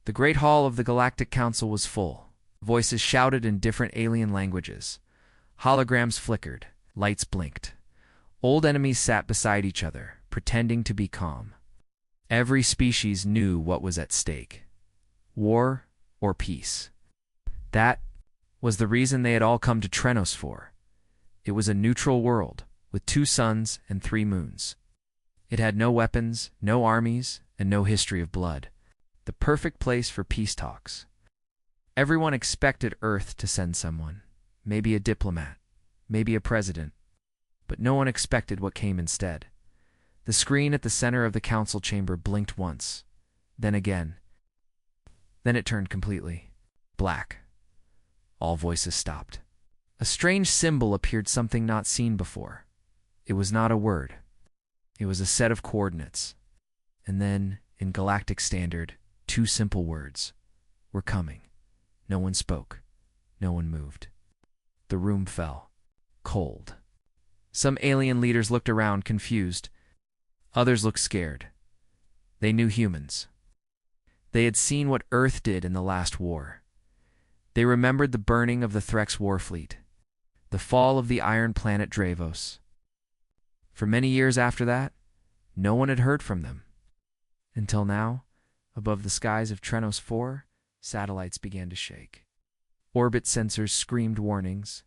The great hall of the Galactic Council was full. Voices shouted in different alien languages. Holograms flickered. Lights blinked. Old enemies sat beside each other, pretending to be calm. Every species knew what was at stake. War or peace. That was the reason they had all come to Trenos for. It was a neutral world, with 2 suns and 3 moons. It had no weapons, no armies, and no history of blood. The perfect place for peace talks. Everyone expected Earth to send someone, maybe a diplomat, maybe a president, but no one expected what came instead. The screen at the center of the council chamber blinked once, then again. Then it turned completely black. All voices stopped. A strange symbol appeared, something not seen before. It was not a word. It was a set of coordinates. And then, in Galactic Standard, 2 simple words. "We're coming." No one spoke. No one moved. The room fell. Cold. Some alien leaders looked around, confused. Others looked scared. They knew humans. They had seen what Earth did in the last war. They remembered the burning of the Threx warfleet, the fall of the iron planet Dravos. For many years after that, no one had heard from them. Until now, above the skies of Trenos 4, satellites began to shake. Orbit sensors screamed warnings.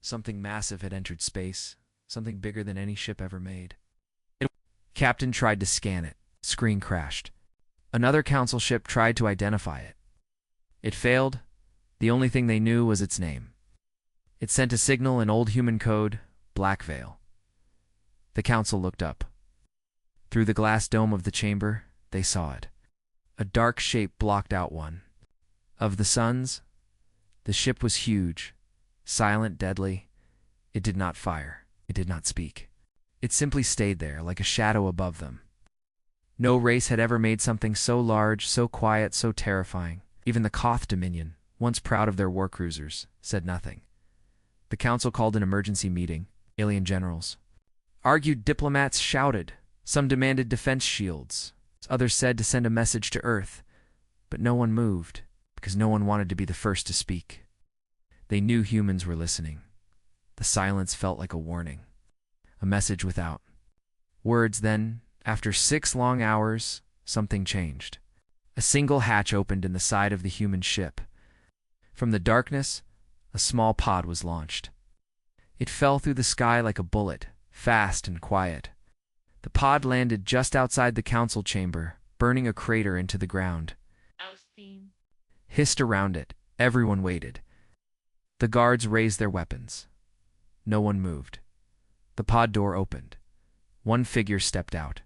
Something massive had entered space, something bigger than any ship ever made. Captain tried to scan it. Screen crashed. Another council ship tried to identify it. It failed. The only thing they knew was its name. It sent a signal in old human code, Black Veil. The council looked up. Through the glass dome of the chamber, they saw it. A dark shape blocked out one. Of the suns, the ship was huge, silent, deadly. It did not fire. It did not speak. It simply stayed there, like a shadow above them. No race had ever made something so large, so quiet, so terrifying. Even the Koth Dominion, once proud of their warcruisers, said nothing. The council called an emergency meeting. Alien generals argued, diplomats shouted. Some demanded defense shields. Others said to send a message to Earth. But no one moved, because no one wanted to be the first to speak. They knew humans were listening. The silence felt like a warning. A message without words. Then, after 6 long hours, something changed. A single hatch opened in the side of the human ship. From the darkness, a small pod was launched. It fell through the sky like a bullet, fast and quiet. The pod landed just outside the council chamber, burning a crater into the ground. Hissed around it. Everyone waited. The guards raised their weapons. No one moved. The pod door opened. One figure stepped out.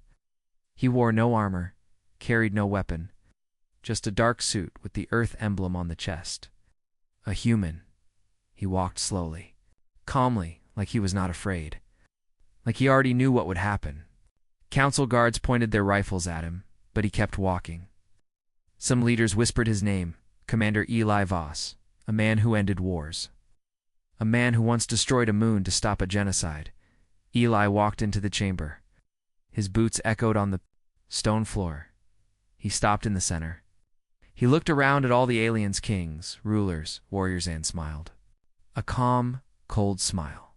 He wore no armor, carried no weapon, just a dark suit with the Earth emblem on the chest. A human. He walked slowly, calmly, like he was not afraid, like he already knew what would happen. Council guards pointed their rifles at him, but he kept walking. Some leaders whispered his name, Commander Eli Voss, a man who ended wars. A man who once destroyed a moon to stop a genocide. Eli walked into the chamber. His boots echoed on the stone floor. He stopped in the center. He looked around at all the aliens, kings, rulers, warriors, and smiled. A calm, cold smile.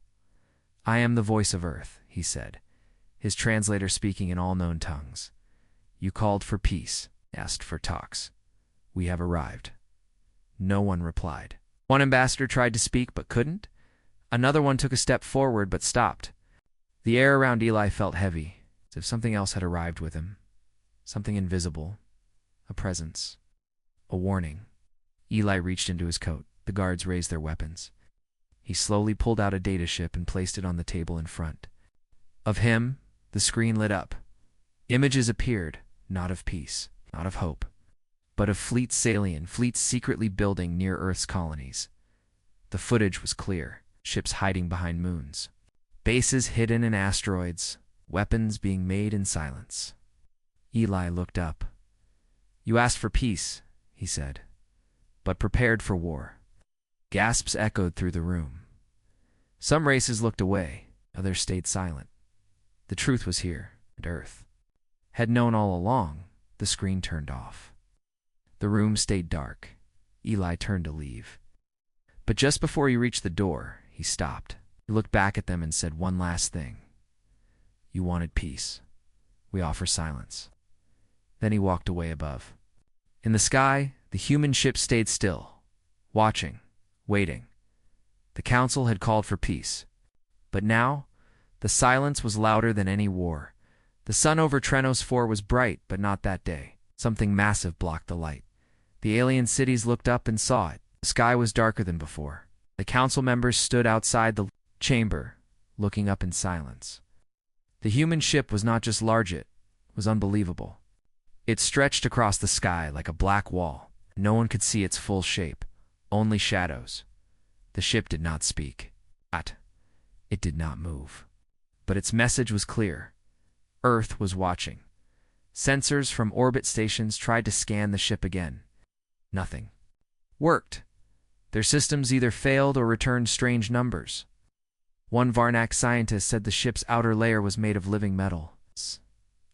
"I am the voice of Earth," he said, his translator speaking in all known tongues. "You called for peace, asked for talks. We have arrived." No one replied. One ambassador tried to speak but couldn't. Another one took a step forward but stopped. The air around Eli felt heavy, as if something else had arrived with him. Something invisible. A presence. A warning. Eli reached into his coat. The guards raised their weapons. He slowly pulled out a data chip and placed it on the table in front. Of him, the screen lit up. Images appeared, not of peace, not of hope, but of fleets sailing, fleets secretly building near Earth's colonies. The footage was clear. Ships hiding behind moons. Bases hidden in asteroids. Weapons being made in silence. Eli looked up. "You asked for peace," he said, "but prepared for war." Gasps echoed through the room. Some races looked away. Others stayed silent. The truth was here, and Earth had known all along. The screen turned off. The room stayed dark. Eli turned to leave. But just before he reached the door, he stopped. He looked back at them and said one last thing. You wanted peace. We offer silence. Then he walked away above. In the sky, the human ship stayed still, watching, waiting. The council had called for peace. But now, the silence was louder than any war. The sun over Trenos 4 was bright, but not that day. Something massive blocked the light. The alien cities looked up and saw it. The sky was darker than before. The council members stood outside the chamber, looking up in silence. The human ship was not just large, it was unbelievable. It stretched across the sky like a black wall. No one could see its full shape, only shadows. The ship did not speak. It did not move. But its message was clear. Earth was watching. Sensors from orbit stations tried to scan the ship again. Nothing worked. Their systems either failed or returned strange numbers. One Zarnax scientist said the ship's outer layer was made of living metal.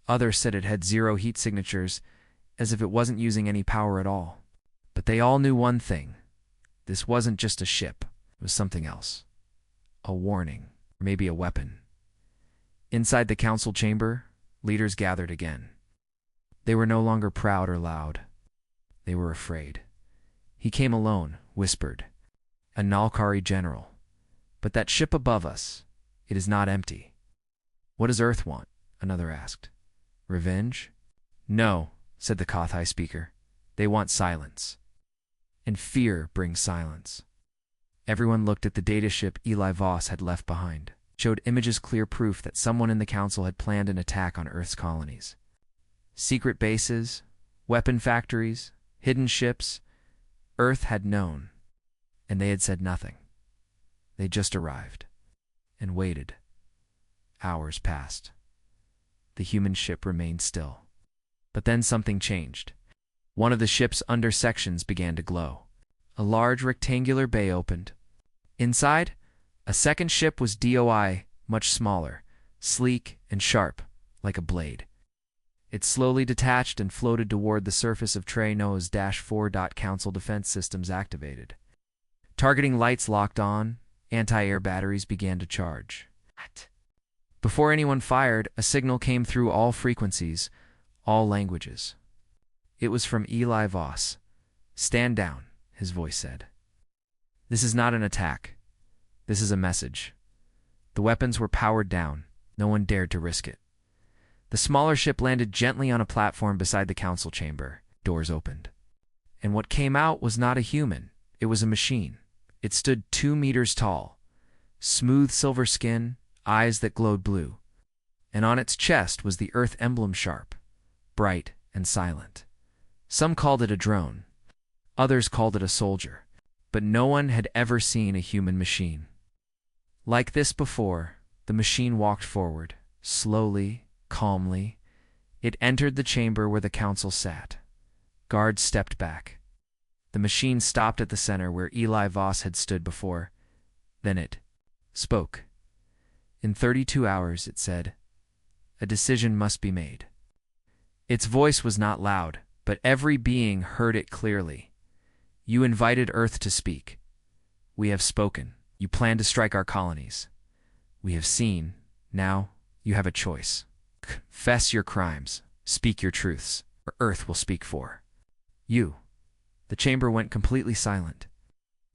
Others said it had zero heat signatures, as if it wasn't using any power at all. But they all knew one thing. This wasn't just a ship. It was something else. A warning, or maybe a weapon. Inside the council chamber, leaders gathered again. They were no longer proud or loud. They were afraid. He came alone, whispered. A Nalkari general. But that ship above us, it is not empty. What does Earth want? Another asked. Revenge? No, said the Kothai speaker. They want silence. And fear brings silence. Everyone looked at the data ship Eli Voss had left behind. Showed images clear proof that someone in the council had planned an attack on Earth's colonies. Secret bases, weapon factories, hidden ships. Earth had known, and they had said nothing. They just arrived and waited. Hours passed. The human ship remained still. But then something changed. One of the ship's under sections began to glow. A large rectangular bay opened. Inside, a second ship was DOI, much smaller, sleek and sharp, like a blade. It slowly detached and floated toward the surface of Trenos 4. Council defense systems activated. Targeting lights locked on, anti-air batteries began to charge. Before anyone fired, a signal came through all frequencies, all languages. It was from Eli Voss. Stand down, his voice said. This is not an attack. This is a message. The weapons were powered down. No one dared to risk it. The smaller ship landed gently on a platform beside the council chamber. Doors opened. And what came out was not a human. It was a machine. It stood 2 meters tall. Smooth silver skin, eyes that glowed blue. And on its chest was the Earth emblem sharp, bright and silent. Some called it a drone. Others called it a soldier. But no one had ever seen a human machine. Like this before, the machine walked forward, slowly, calmly. It entered the chamber where the council sat. Guards stepped back. The machine stopped at the center where Eli Voss had stood before. Then it spoke. In 32 hours, it said, a decision must be made. Its voice was not loud, but every being heard it clearly. You invited Earth to speak. We have spoken. You plan to strike our colonies. We have seen. Now, you have a choice. Confess your crimes. Speak your truths, or Earth will speak for you. The chamber went completely silent.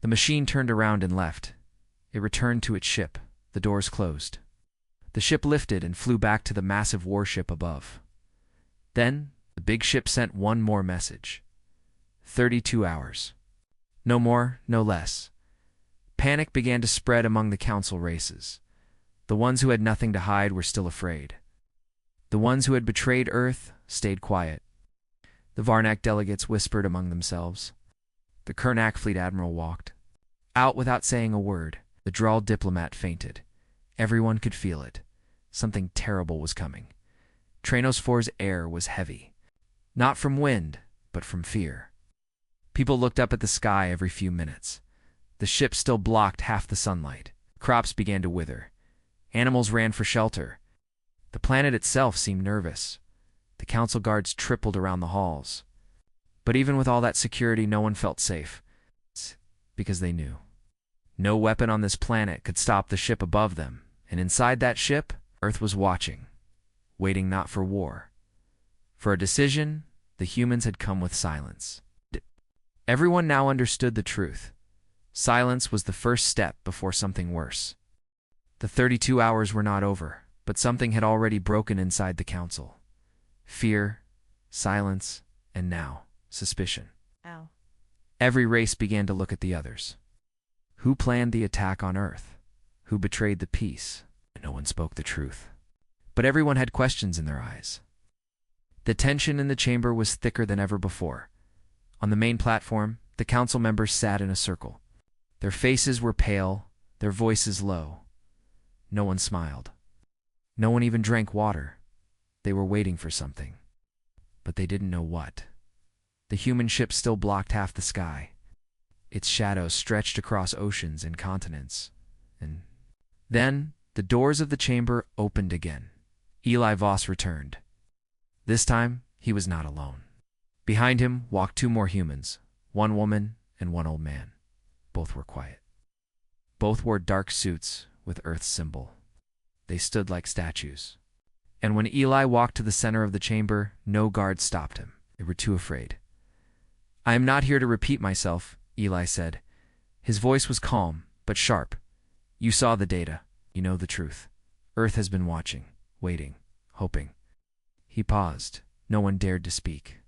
The machine turned around and left. It returned to its ship. The doors closed. The ship lifted and flew back to the massive warship above. Then, the big ship sent one more message. 32 hours. No more, no less. Panic began to spread among the council races. The ones who had nothing to hide were still afraid. The ones who had betrayed Earth stayed quiet. The Zarnax delegates whispered among themselves. The Kernak fleet admiral walked out without saying a word. The Dral diplomat fainted. Everyone could feel it. Something terrible was coming. Trenos 4's air was heavy. Not from wind, but from fear. People looked up at the sky every few minutes. The ship still blocked half the sunlight. Crops began to wither. Animals ran for shelter. The planet itself seemed nervous. The council guards tripled around the halls. But even with all that security, no one felt safe. Because they knew. No weapon on this planet could stop the ship above them, and inside that ship, Earth was watching, waiting not for war. For a decision, the humans had come with silence. Everyone now understood the truth. Silence was the first step before something worse. The 32 hours were not over, but something had already broken inside the council. Fear, silence, and now, suspicion. Ow. Every race began to look at the others. Who planned the attack on Earth? Who betrayed the peace? No one spoke the truth. But everyone had questions in their eyes. The tension in the chamber was thicker than ever before. On the main platform, the council members sat in a circle. Their faces were pale, their voices low. No one smiled. No one even drank water. They were waiting for something. But they didn't know what. The human ship still blocked half the sky. Its shadows stretched across oceans and continents. And then, the doors of the chamber opened again. Eli Voss returned. This time, he was not alone. Behind him walked two more humans, one woman and one old man. Both were quiet. Both wore dark suits with Earth's symbol. They stood like statues. And when Eli walked to the center of the chamber, no guards stopped him. They were too afraid. "I am not here to repeat myself," Eli said. His voice was calm, but sharp. "You saw the data. You know the truth. Earth has been watching, waiting, hoping." He paused. No one dared to speak.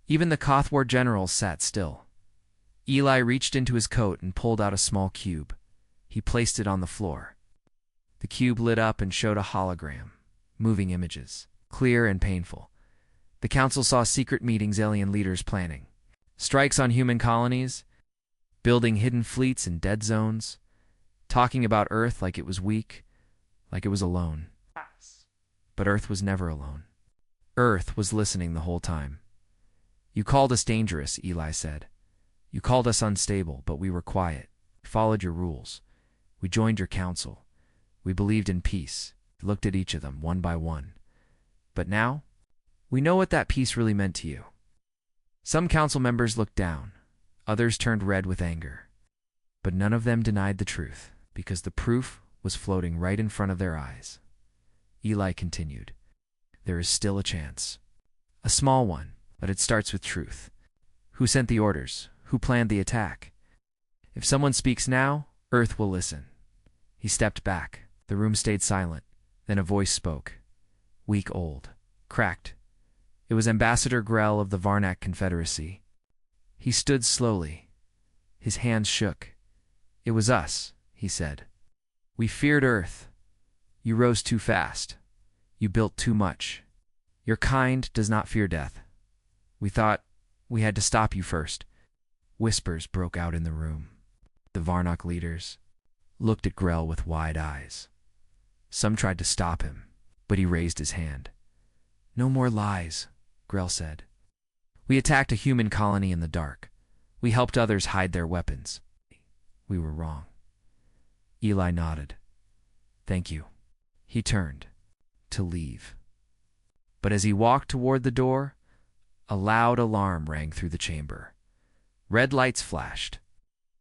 Even the Kothwar generals sat still. Eli reached into his coat and pulled out a small cube. He placed it on the floor. The cube lit up and showed a hologram, moving images, clear and painful. The council saw secret meetings alien leaders planning, strikes on human colonies, building hidden fleets in dead zones, talking about Earth like it was weak, like it was alone. But Earth was never alone. Earth was listening the whole time. "You called us dangerous," Eli said. "You called us unstable, but we were quiet. We followed your rules. We joined your council. We believed in peace. We looked at each of them, one by one. But now, we know what that peace really meant to you." Some council members looked down. Others turned red with anger. But none of them denied the truth, because the proof was floating right in front of their eyes. Eli continued. "There is still a chance. A small one, but it starts with truth. Who sent the orders? Who planned the attack? If someone speaks now, Earth will listen." He stepped back. The room stayed silent. Then a voice spoke. Weak, old, cracked. It was Ambassador Grell of the Zarnax Confederacy. He stood slowly. His hands shook. "It was us," he said. "We feared Earth. You rose too fast. You built too much. Your kind does not fear death. We thought we had to stop you first." Whispers broke out in the room. The Zarnax leaders looked at Grell with wide eyes. Some tried to stop him, but he raised his hand. "No more lies," Grell said. "We attacked a human colony in the dark. We helped others hide their weapons. We were wrong." Eli nodded. "Thank you." He turned to leave. But as he walked toward the door, a loud alarm rang through the chamber. Red lights flashed.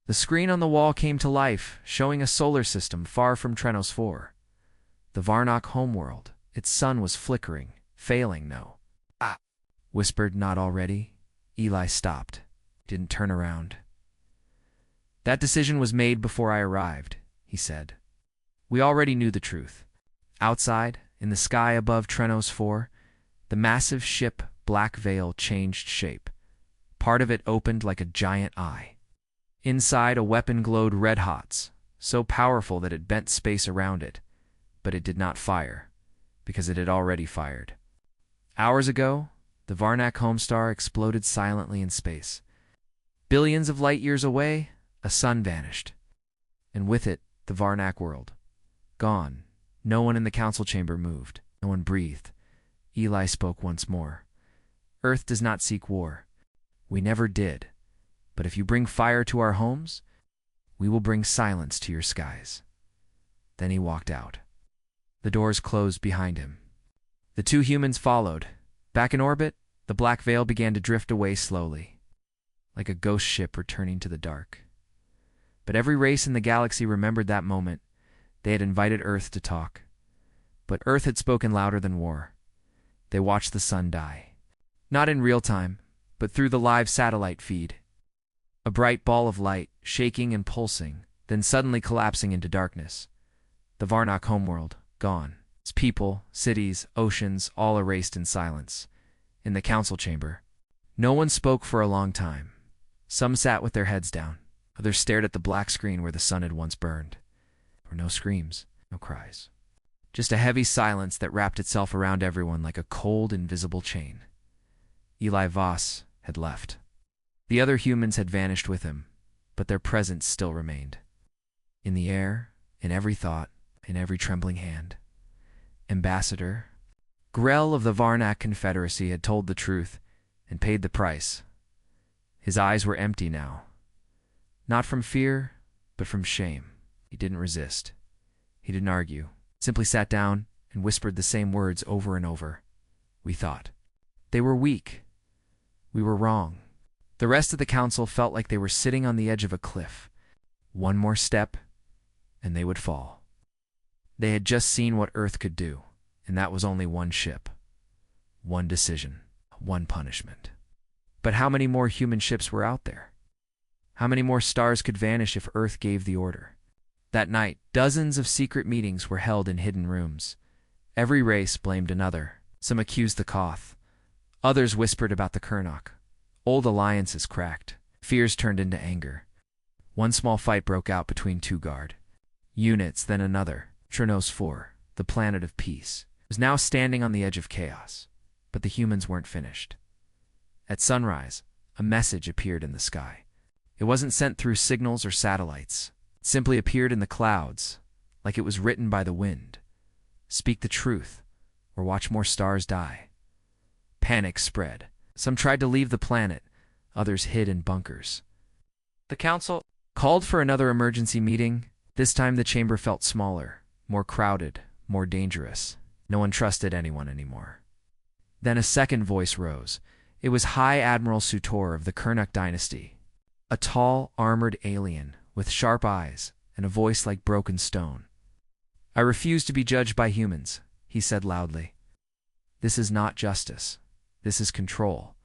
The screen on the wall came to life, showing a solar system far from Trenos 4. The Zarnax homeworld. Its sun was flickering, failing no. "Ah," whispered "Not already." Eli stopped. Didn't turn around. "That decision was made before I arrived," he said. "We already knew the truth." Outside, in the sky above Trenos 4, the massive ship Black Veil changed shape. Part of it opened like a giant eye. Inside, a weapon glowed red-hot, so powerful that it bent space around it. But it did not fire, because it had already fired. Hours ago, the Zarnax homestar exploded silently in space. Billions of light years away, a sun vanished. And with it, the Zarnax world. Gone. No one in the council chamber moved. No one breathed. Eli spoke once more. "Earth does not seek war. We never did. But if you bring fire to our homes, we will bring silence to your skies." Then he walked out. The doors closed behind him. The two humans followed. Back in orbit, the Black Veil began to drift away slowly. like a ghost ship returning to the dark. But every race in the galaxy remembered that moment. They had invited Earth to talk. But Earth had spoken louder than war. They watched the sun die. Not in real time, but through the live satellite feed. A bright ball of light, shaking and pulsing, then suddenly collapsing into darkness. The Zarnax homeworld, gone. Its people, cities, oceans, all erased in silence. In the council chamber, no one spoke for a long time. Some sat with their heads down. Others stared at the black screen where the sun had once burned. There were no screams, no cries. Just a heavy silence that wrapped itself around everyone like a cold, invisible chain. Eli Voss had left. The other humans had vanished with him, but their presence still remained. In the air, in every thought, in every trembling hand. Ambassador Grell of the Zarnax Confederacy had told the truth and paid the price. His eyes were empty now. Not from fear, but from shame. He didn't resist. He didn't argue. Simply sat down and whispered the same words over and over. We thought. They were weak. We were wrong. The rest of the council felt like they were sitting on the edge of a cliff. One more step, and they would fall. They had just seen what Earth could do, and that was only one ship, one decision, one punishment. But how many more human ships were out there? How many more stars could vanish if Earth gave the order? That night, dozens of secret meetings were held in hidden rooms. Every race blamed another. Some accused the Koth. Others whispered about the Kernok. Old alliances cracked. Fears turned into anger. One small fight broke out between two guard units, then another. Chernos 4, the planet of peace, was now standing on the edge of chaos. But the humans weren't finished. At sunrise, a message appeared in the sky. It wasn't sent through signals or satellites. It simply appeared in the clouds, like it was written by the wind. Speak the truth, or watch more stars die. Panic spread. Some tried to leave the planet. Others hid in bunkers. The council called for another emergency meeting. This time the chamber felt smaller, more crowded, more dangerous. No one trusted anyone anymore. Then a second voice rose. It was High Admiral Sutor of the Kernok dynasty. A tall, armored alien with sharp eyes and a voice like broken stone. I refuse to be judged by humans, he said loudly. This is not justice. This is control.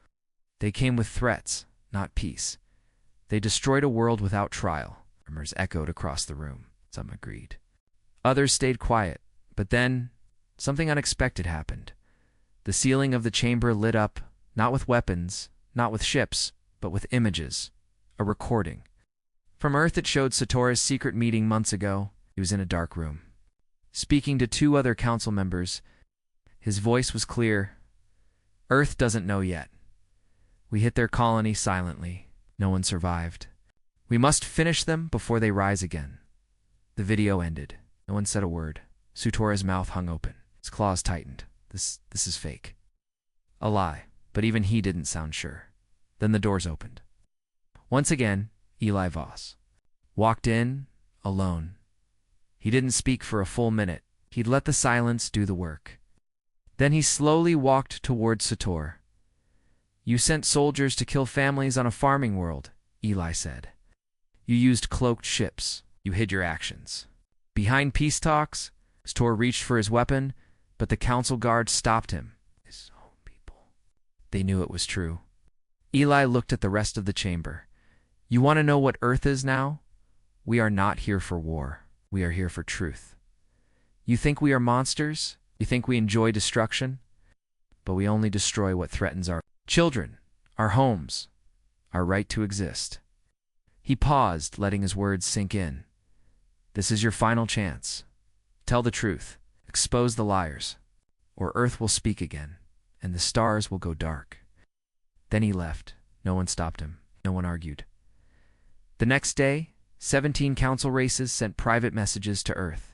They came with threats, not peace. They destroyed a world without trial. Murmurs echoed across the room. Some agreed. Others stayed quiet, but then something unexpected happened. The ceiling of the chamber lit up, not with weapons, not with ships, but with images. A recording. From Earth it showed Satora's secret meeting months ago. He was in a dark room, speaking to two other council members. His voice was clear. Earth doesn't know yet. We hit their colony silently. No one survived. We must finish them before they rise again. The video ended. No one said a word. Sutora's mouth hung open. His claws tightened. This is fake. A lie, but even he didn't sound sure. Then the doors opened. Once again, Eli Voss walked in, alone. He didn't speak for a full minute. He'd let the silence do the work. Then he slowly walked toward Sutor. You sent soldiers to kill families on a farming world, Eli said. You used cloaked ships. You hid your actions. Behind peace talks, Sutor reached for his weapon, but the council guards stopped him. His own people. They knew it was true. Eli looked at the rest of the chamber. You want to know what Earth is now? We are not here for war. We are here for truth. You think we are monsters? You think we enjoy destruction? But we only destroy what threatens our children, our homes, our right to exist. He paused, letting his words sink in. This is your final chance. Tell the truth. Expose the liars. Or Earth will speak again, and the stars will go dark. Then he left. No one stopped him. No one argued. The next day, 17 council races sent private messages to Earth.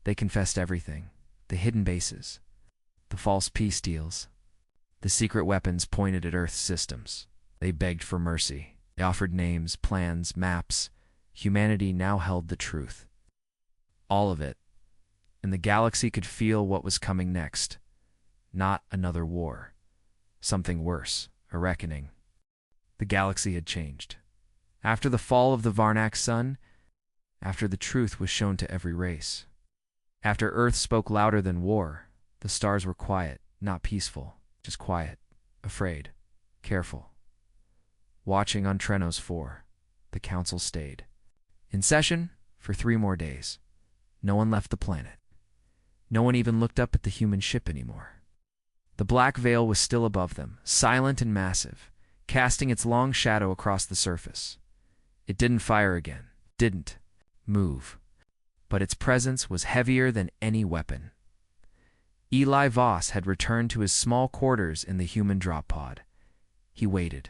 They confessed everything. The hidden bases. The false peace deals. The secret weapons pointed at Earth's systems. They begged for mercy. They offered names, plans, maps. Humanity now held the truth. All of it. And the galaxy could feel what was coming next. Not another war. Something worse. A reckoning. The galaxy had changed. After the fall of the Zarnax sun, after the truth was shown to every race, after Earth spoke louder than war, the stars were quiet, not peaceful, just quiet, afraid, careful. Watching on Trenos 4, the council stayed. In session for 3 more days. No one left the planet. No one even looked up at the human ship anymore. The black veil was still above them, silent and massive, casting its long shadow across the surface. It didn't fire again, didn't move, but its presence was heavier than any weapon. Eli Voss had returned to his small quarters in the human drop pod. He waited.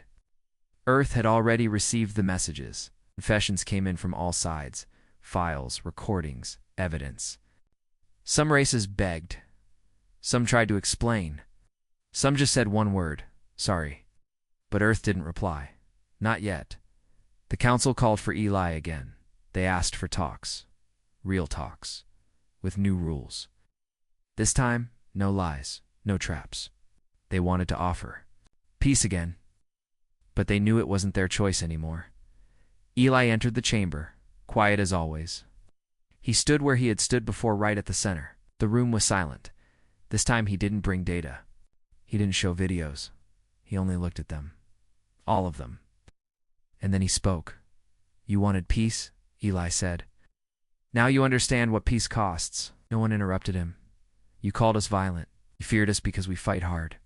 Earth had already received the messages. Confessions came in from all sides, files, recordings, evidence. Some races begged. Some tried to explain. Some just said one word, sorry. But Earth didn't reply. Not yet. The council called for Eli again. They asked for talks. Real talks. With new rules. This time, no lies, no traps. They wanted to offer peace again. But they knew it wasn't their choice anymore. Eli entered the chamber, quiet as always. He stood where he had stood before, right at the center. The room was silent. This time he didn't bring data. He didn't show videos. He only looked at them. All of them. And then he spoke. "You wanted peace?" Eli said. "Now you understand what peace costs." No one interrupted him. "You called us violent. You feared us because we fight hard.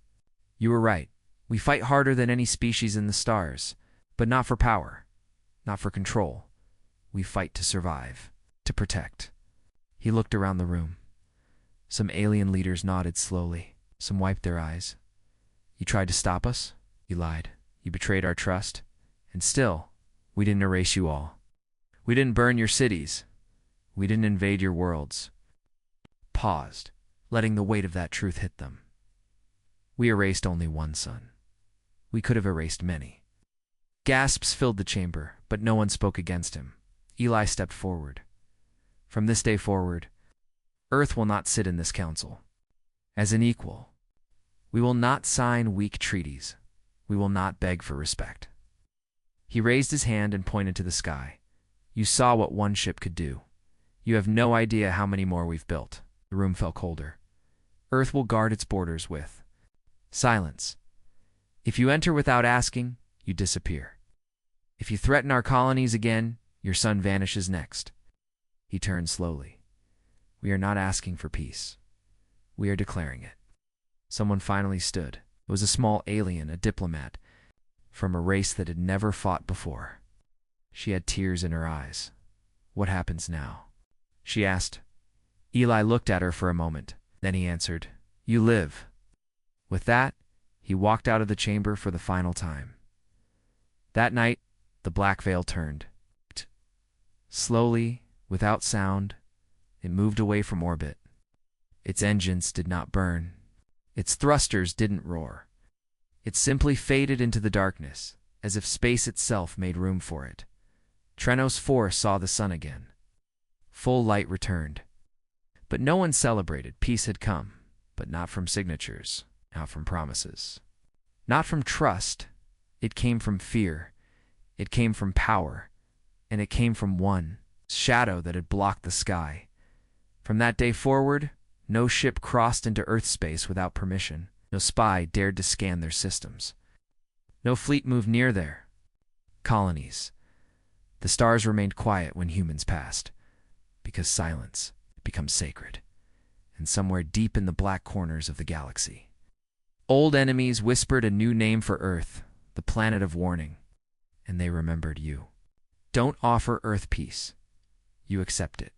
You were right. We fight harder than any species in the stars. But not for power. Not for control. We fight to survive. To protect." He looked around the room. Some alien leaders nodded slowly. Some wiped their eyes. "You tried to stop us? You lied. You betrayed our trust. And still, we didn't erase you all. We didn't burn your cities. We didn't invade your worlds." Paused, letting the weight of that truth hit them. "We erased only one sun. We could have erased many." Gasps filled the chamber, but no one spoke against him. Eli stepped forward. "From this day forward, Earth will not sit in this council. As an equal, we will not sign weak treaties. We will not beg for respect." He raised his hand and pointed to the sky. "You saw what one ship could do. You have no idea how many more we've built." The room fell colder. "Earth will guard its borders with silence. If you enter without asking, you disappear. If you threaten our colonies again, your sun vanishes next." He turned slowly. "We are not asking for peace. We are declaring it." Someone finally stood. It was a small alien, a diplomat, from a race that had never fought before. She had tears in her eyes. "What happens now?" she asked. Eli looked at her for a moment. Then he answered, "You live." With that, he walked out of the chamber for the final time. That night, the black veil turned. Slowly, without sound, it moved away from orbit. Its engines did not burn. Its thrusters didn't roar. It simply faded into the darkness, as if space itself made room for it. Trenos 4 saw the sun again. Full light returned. But no one celebrated. Peace had come, but not from signatures, not from promises. Not from trust. It came from fear. It came from power. And it came from one shadow that had blocked the sky. From that day forward, no ship crossed into Earth space without permission. No spy dared to scan their systems. No fleet moved near their colonies. The stars remained quiet when humans passed, because silence becomes sacred. And somewhere deep in the black corners of the galaxy, old enemies whispered a new name for Earth, the planet of warning. And they remembered you. Don't offer Earth peace. You accept it.